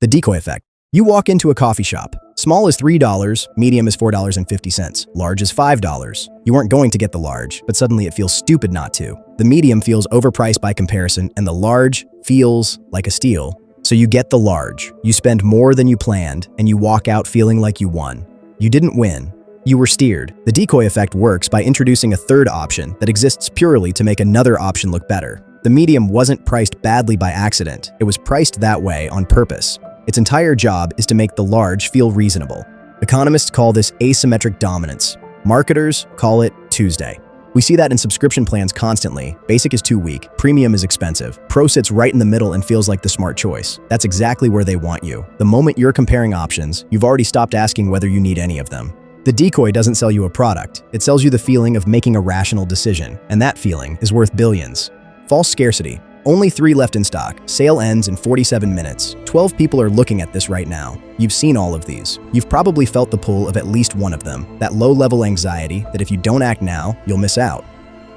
The Decoy Effect. You walk into a coffee shop. Small is $3, medium is $4.50, large is $5. You weren't going to get the large, but suddenly it feels stupid not to. The medium feels overpriced by comparison, and the large feels like a steal. So you get the large. You spend more than you planned, and you walk out feeling like you won. You didn't win. You were steered. The decoy effect works by introducing a third option that exists purely to make another option look better. The medium wasn't priced badly by accident. It was priced that way on purpose. Its entire job is to make the large feel reasonable. Economists call this asymmetric dominance. Marketers call it Tuesday. We see that in subscription plans constantly. Basic is too weak, premium is expensive, pro sits right in the middle and feels like the smart choice. That's exactly where they want you. The moment you're comparing options, you've already stopped asking whether you need any of them. The decoy doesn't sell you a product. It sells you the feeling of making a rational decision, and that feeling is worth billions. False scarcity. Only 3 left in stock. Sale ends in 47 minutes. 12 people are looking at this right now. You've seen all of these. You've probably felt the pull of at least one of them. That low-level anxiety that if you don't act now, you'll miss out.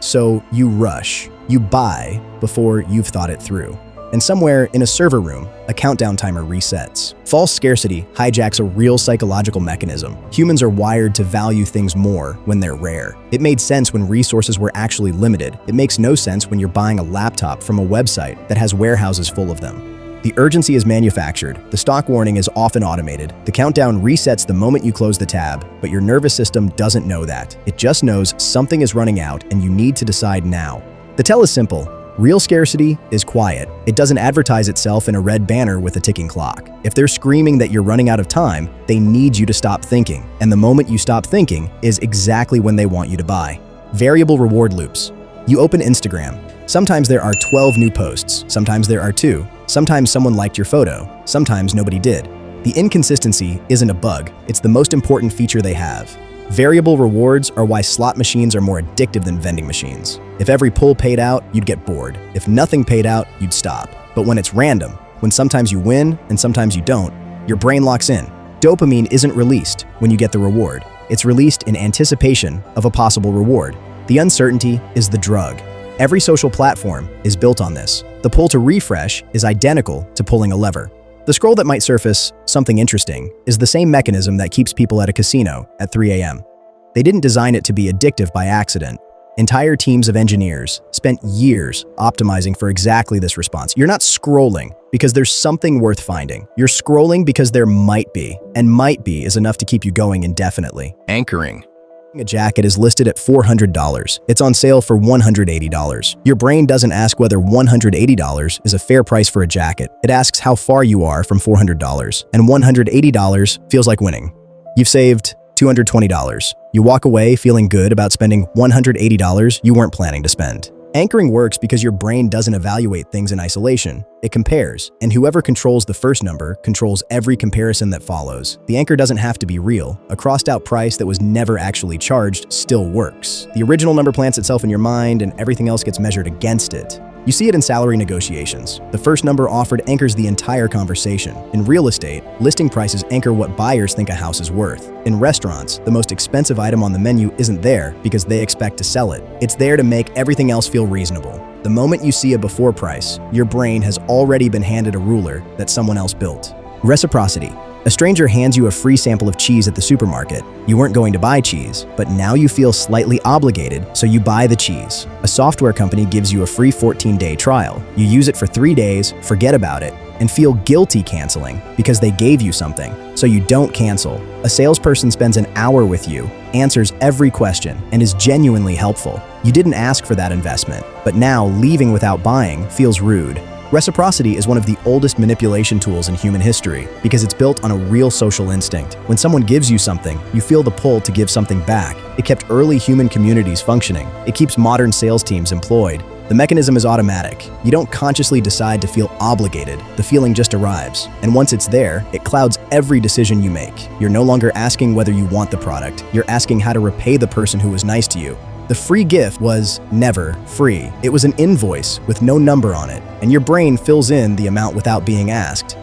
So you rush. You buy before you've thought it through. And somewhere in a server room, a countdown timer resets. False scarcity hijacks a real psychological mechanism. Humans are wired to value things more when they're rare. It made sense when resources were actually limited. It makes no sense when you're buying a laptop from a website that has warehouses full of them. The urgency is manufactured. The stock warning is often automated. The countdown resets the moment you close the tab, but your nervous system doesn't know that. It just knows something is running out and you need to decide now. The tell is simple. Real scarcity is quiet. It doesn't advertise itself in a red banner with a ticking clock. If they're screaming that you're running out of time, they need you to stop thinking. And the moment you stop thinking is exactly when they want you to buy. Variable reward loops. You open Instagram. Sometimes there are 12 new posts. Sometimes there are 2. Sometimes someone liked your photo. Sometimes nobody did. The inconsistency isn't a bug. It's the most important feature they have. Variable rewards are why slot machines are more addictive than vending machines. If every pull paid out, you'd get bored. If nothing paid out, you'd stop. But when it's random, when sometimes you win and sometimes you don't, your brain locks in. Dopamine isn't released when you get the reward. It's released in anticipation of a possible reward. The uncertainty is the drug. Every social platform is built on this. The pull to refresh is identical to pulling a lever. The scroll that might surface something interesting is the same mechanism that keeps people at a casino at 3 a.m. They didn't design it to be addictive by accident. Entire teams of engineers spent years optimizing for exactly this response. You're not scrolling because there's something worth finding. You're scrolling because there might be, and might be is enough to keep you going indefinitely. Anchoring. A jacket is listed at $400. It's on sale for $180. Your brain doesn't ask whether $180 is a fair price for a jacket. It asks how far you are from $400, and $180 feels like winning. You've saved $220. You walk away feeling good about spending $180 you weren't planning to spend. Anchoring works because your brain doesn't evaluate things in isolation. It compares, and whoever controls the first number controls every comparison that follows. The anchor doesn't have to be real. A crossed-out price that was never actually charged still works. The original number plants itself in your mind, and everything else gets measured against it. You see it in salary negotiations. The first number offered anchors the entire conversation. In real estate, listing prices anchor what buyers think a house is worth. In restaurants, the most expensive item on the menu isn't there because they expect to sell it. It's there to make everything else feel reasonable. The moment you see a before price, your brain has already been handed a ruler that someone else built. Reciprocity. A stranger hands you a free sample of cheese at the supermarket. You weren't going to buy cheese, but now you feel slightly obligated, so you buy the cheese. A software company gives you a free 14-day trial. You use it for 3 days, forget about it, and feel guilty canceling because they gave you something, so you don't cancel. A salesperson spends an hour with you, answers every question, and is genuinely helpful. You didn't ask for that investment, but now leaving without buying feels rude. Reciprocity is one of the oldest manipulation tools in human history because it's built on a real social instinct. When someone gives you something, you feel the pull to give something back. It kept early human communities functioning. It keeps modern sales teams employed. The mechanism is automatic. You don't consciously decide to feel obligated. The feeling just arrives. And once it's there, it clouds every decision you make. You're no longer asking whether you want the product. You're asking how to repay the person who was nice to you. The free gift was never free. It was an invoice with no number on it, and your brain fills in the amount without being asked.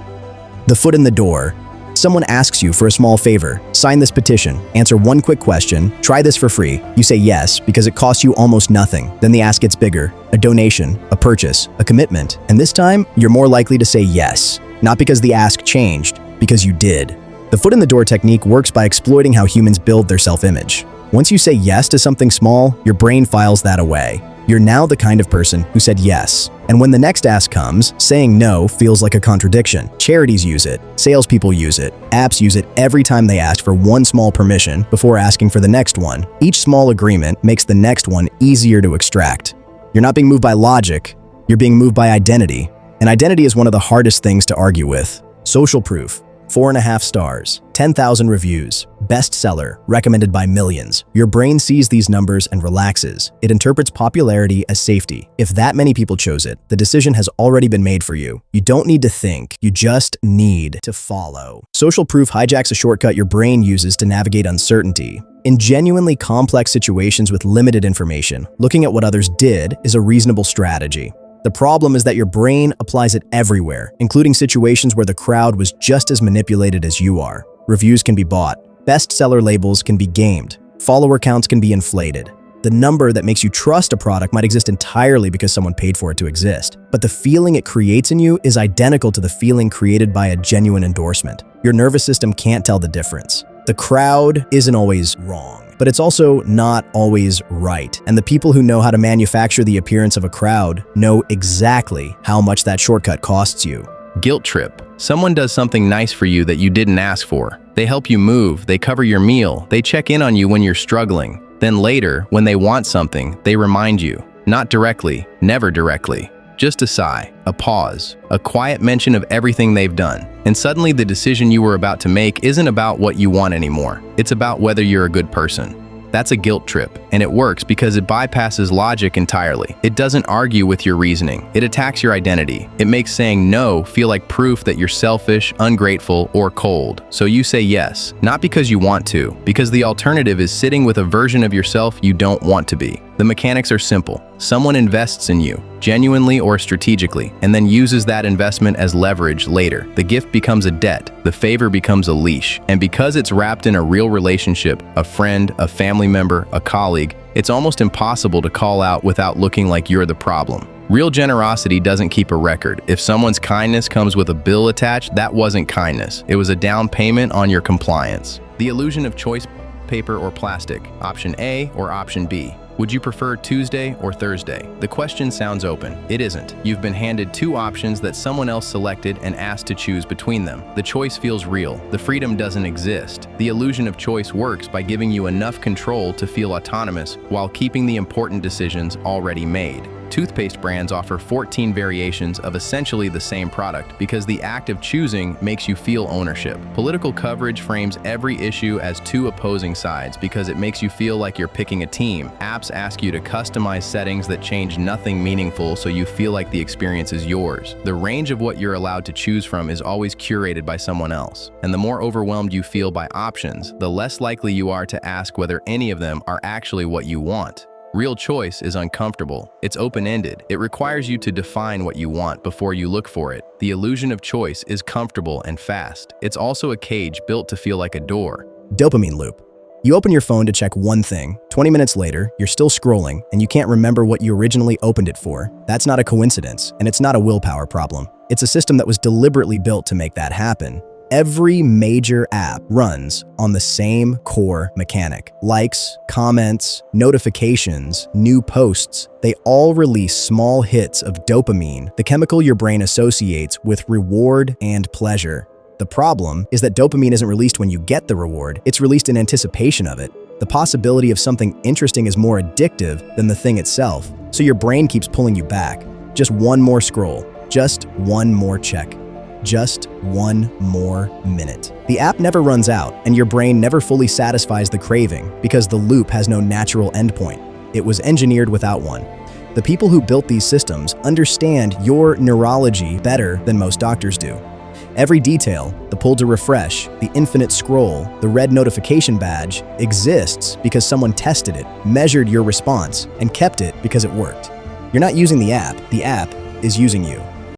The foot in the door. Someone asks you for a small favor. Sign this petition, answer one quick question, try this for free. You say yes because it costs you almost nothing. Then the ask gets bigger. A donation, a purchase, a commitment. And this time, you're more likely to say yes. Not because the ask changed, because you did. The foot in the door technique works by exploiting how humans build their self-image. Once you say yes to something small, your brain files that away. You're now the kind of person who said yes. And when the next ask comes, saying no feels like a contradiction. Charities use it, salespeople use it, apps use it every time they ask for one small permission before asking for the next one. Each small agreement makes the next one easier to extract. You're not being moved by logic, you're being moved by identity. And identity is one of the hardest things to argue with. Social proof. 4.5 stars, 10,000 reviews, bestseller, recommended by millions. Your brain sees these numbers and relaxes. It interprets popularity as safety. If that many people chose it, the decision has already been made for you. You don't need to think, you just need to follow. Social proof hijacks a shortcut your brain uses to navigate uncertainty. In genuinely complex situations with limited information, looking at what others did is a reasonable strategy. The problem is that your brain applies it everywhere, including situations where the crowd was just as manipulated as you are. Reviews can be bought. Bestseller labels can be gamed. Follower counts can be inflated. The number that makes you trust a product might exist entirely because someone paid for it to exist. But the feeling it creates in you is identical to the feeling created by a genuine endorsement. Your nervous system can't tell the difference. The crowd isn't always wrong, but it's also not always right. And the people who know how to manufacture the appearance of a crowd know exactly how much that shortcut costs you. Guilt trip. Someone does something nice for you that you didn't ask for. They help you move, they cover your meal, they check in on you when you're struggling. Then later, when they want something, they remind you. Not directly, never directly. Just a sigh, a pause, a quiet mention of everything they've done. And suddenly the decision you were about to make isn't about what you want anymore. It's about whether you're a good person. That's a guilt trip, and it works because it bypasses logic entirely. It doesn't argue with your reasoning. It attacks your identity. It makes saying no feel like proof that you're selfish, ungrateful, or cold. So you say yes, not because you want to, because the alternative is sitting with a version of yourself you don't want to be. The mechanics are simple. Someone invests in you, genuinely or strategically, and then uses that investment as leverage later. The gift becomes a debt, the favor becomes a leash, and because it's wrapped in a real relationship, a friend, a family member, a colleague, it's almost impossible to call out without looking like you're the problem. Real generosity doesn't keep a record. If someone's kindness comes with a bill attached, that wasn't kindness. It was a down payment on your compliance. The illusion of choice: paper or plastic, option A or option B. Would you prefer Tuesday or Thursday? The question sounds open. It isn't. You've been handed two options that someone else selected and asked to choose between them. The choice feels real. The freedom doesn't exist. The illusion of choice works by giving you enough control to feel autonomous while keeping the important decisions already made. Toothpaste brands offer 14 variations of essentially the same product because the act of choosing makes you feel ownership. Political coverage frames every issue as two opposing sides because it makes you feel like you're picking a team. Apps ask you to customize settings that change nothing meaningful so you feel like the experience is yours. The range of what you're allowed to choose from is always curated by someone else. And the more overwhelmed you feel by options, the less likely you are to ask whether any of them are actually what you want. Real choice is uncomfortable. It's open-ended. It requires you to define what you want before you look for it. The illusion of choice is comfortable and fast. It's also a cage built to feel like a door. Dopamine loop. You open your phone to check one thing. 20 minutes later, you're still scrolling, and you can't remember what you originally opened it for. That's not a coincidence, and it's not a willpower problem. It's a system that was deliberately built to make that happen. Every major app runs on the same core mechanic. Likes, comments, notifications, new posts, they all release small hits of dopamine, the chemical your brain associates with reward and pleasure. The problem is that dopamine isn't released when you get the reward, it's released in anticipation of it. The possibility of something interesting is more addictive than the thing itself, so your brain keeps pulling you back. Just one more scroll, just one more check. Just one more minute. The app never runs out, and your brain never fully satisfies the craving because the loop has no natural endpoint. It was engineered without one. The people who built these systems understand your neurology better than most doctors do. Every detail, the pull to refresh, the infinite scroll, the red notification badge, exists because someone tested it, measured your response, and kept it because it worked. You're not using the app is using you.